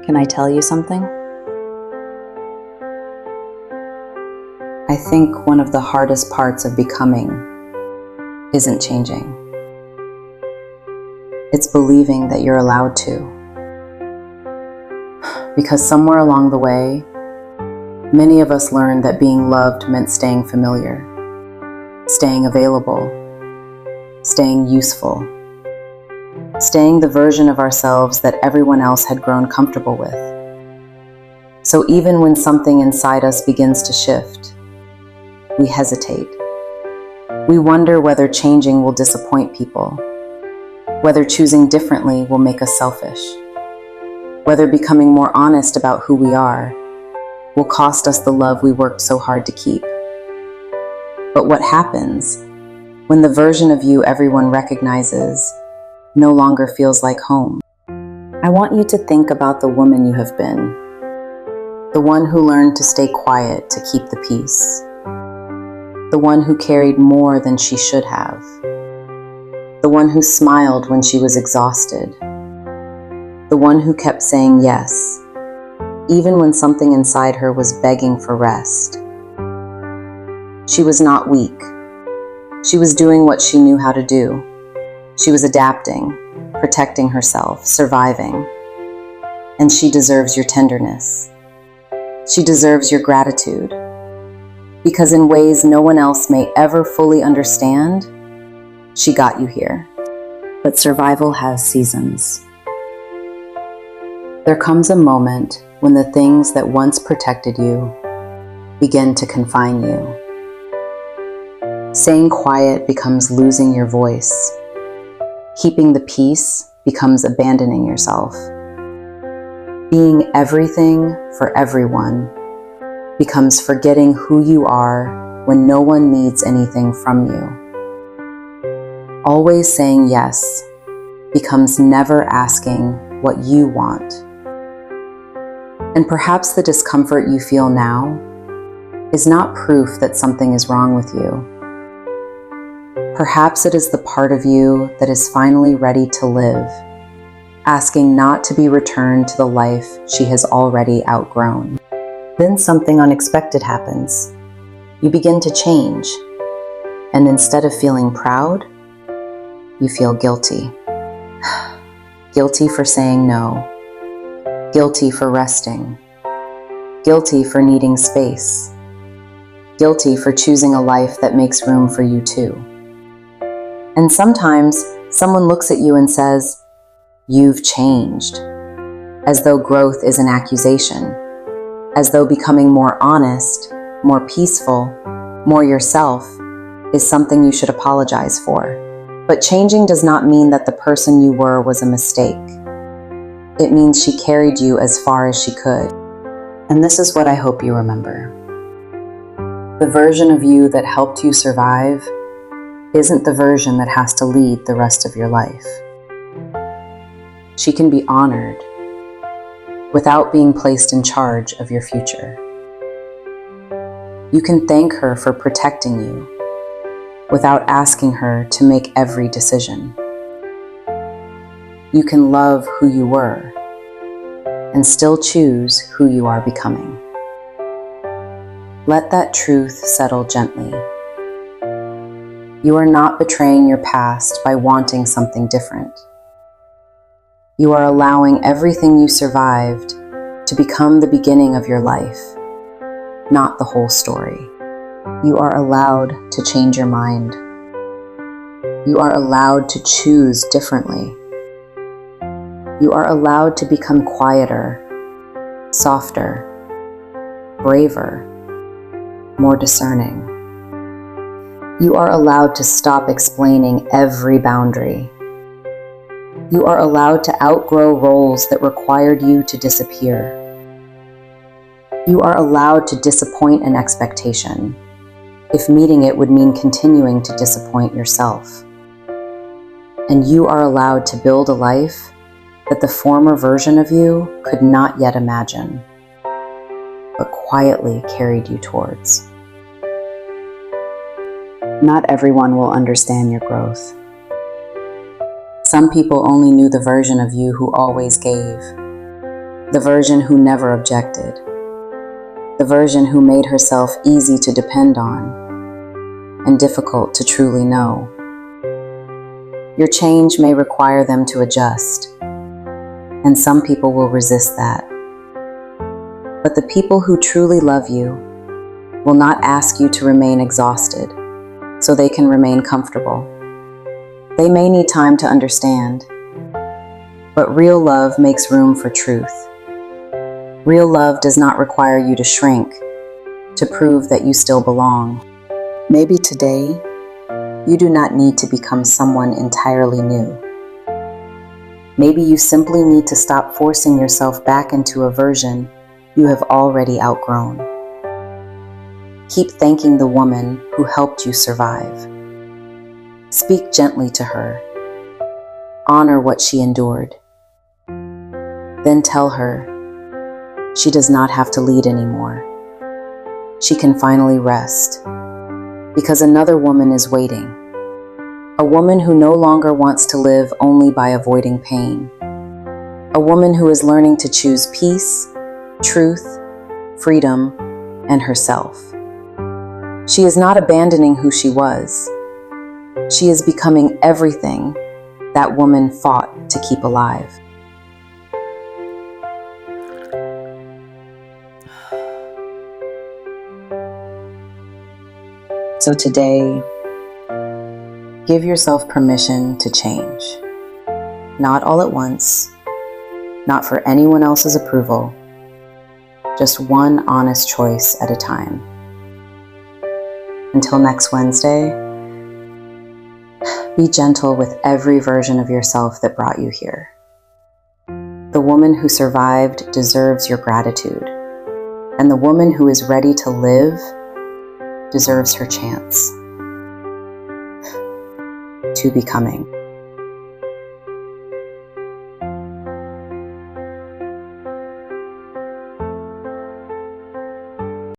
Can I tell you something? I think one of the hardest parts of becoming isn't changing. It's believing that you're allowed to. Because somewhere along the way, many of us learned that being loved meant staying familiar, staying available, staying useful, staying the version of ourselves that everyone else had grown comfortable with. So even when something inside us begins to shift, we hesitate. We wonder whether changing will disappoint people, whether choosing differently will make us selfish, whether becoming more honest about who we are will cost us the love we worked so hard to keep. But what happens when the version of you everyone recognizes no longer feels like home? I want you to think about the woman you have been, the one who learned to stay quiet to keep the peace, the one who carried more than she should have, the one who smiled when she was exhausted, the one who kept saying yes, even when something inside her was begging for rest. She was not weak. She was doing what she knew how to do. She was adapting, protecting herself, surviving. And she deserves your tenderness. She deserves your gratitude. Because in ways no one else may ever fully understand, she got you here. But survival has seasons. There comes a moment when the things that once protected you begin to confine you. Staying quiet becomes losing your voice. Keeping the peace becomes abandoning yourself. Being everything for everyone becomes forgetting who you are when no one needs anything from you. Always saying yes becomes never asking what you want. And perhaps the discomfort you feel now is not proof that something is wrong with you. Perhaps it is the part of you that is finally ready to live, asking not to be returned to the life she has already outgrown. Then something unexpected happens. You begin to change, and instead of feeling proud, you feel guilty. Guilty for saying no. Guilty for resting. Guilty for needing space. Guilty for choosing a life that makes room for you too. And sometimes someone looks at you and says, "You've changed," as though growth is an accusation, as though becoming more honest, more peaceful, more yourself is something you should apologize for. But changing does not mean that the person you were was a mistake. It means she carried you as far as she could. And this is what I hope you remember. The version of you that helped you survive isn't the version that has to lead the rest of your life. She can be honored without being placed in charge of your future. You can thank her for protecting you without asking her to make every decision. You can love who you were and still choose who you are becoming. Let that truth settle gently. You are not betraying your past by wanting something different. You are allowing everything you survived to become the beginning of your life, not the whole story. You are allowed to change your mind. You are allowed to choose differently. You are allowed to become quieter, softer, braver, more discerning. You are allowed to stop explaining every boundary. You are allowed to outgrow roles that required you to disappear. You are allowed to disappoint an expectation, if meeting it would mean continuing to disappoint yourself. And you are allowed to build a life that the former version of you could not yet imagine, but quietly carried you towards. Not everyone will understand your growth. Some people only knew the version of you who always gave. the version who never objected, the version who made herself easy to depend on and difficult to truly know. Your change may require them to adjust, and some people will resist that. But the people who truly love you will not ask you to remain exhausted so they can remain comfortable. They may need time to understand, but real love makes room for truth. Real love does not require you to shrink to prove that you still belong. Maybe today, you do not need to become someone entirely new. Maybe you simply need to stop forcing yourself back into a version you have already outgrown. Keep thanking the woman who helped you survive. Speak gently to her. Honor what she endured. Then tell her she does not have to lead anymore. She can finally rest, because another woman is waiting. A woman who no longer wants to live only by avoiding pain. A woman who is learning to choose peace, truth, freedom, and herself. She is not abandoning who she was. She is becoming everything that woman fought to keep alive. So today, give yourself permission to change. Not all at once, not for anyone else's approval, just one honest choice at a time. Until next Wednesday, be gentle with every version of yourself that brought you here. The woman who survived deserves your gratitude, and the woman who is ready to live deserves her chance to becoming.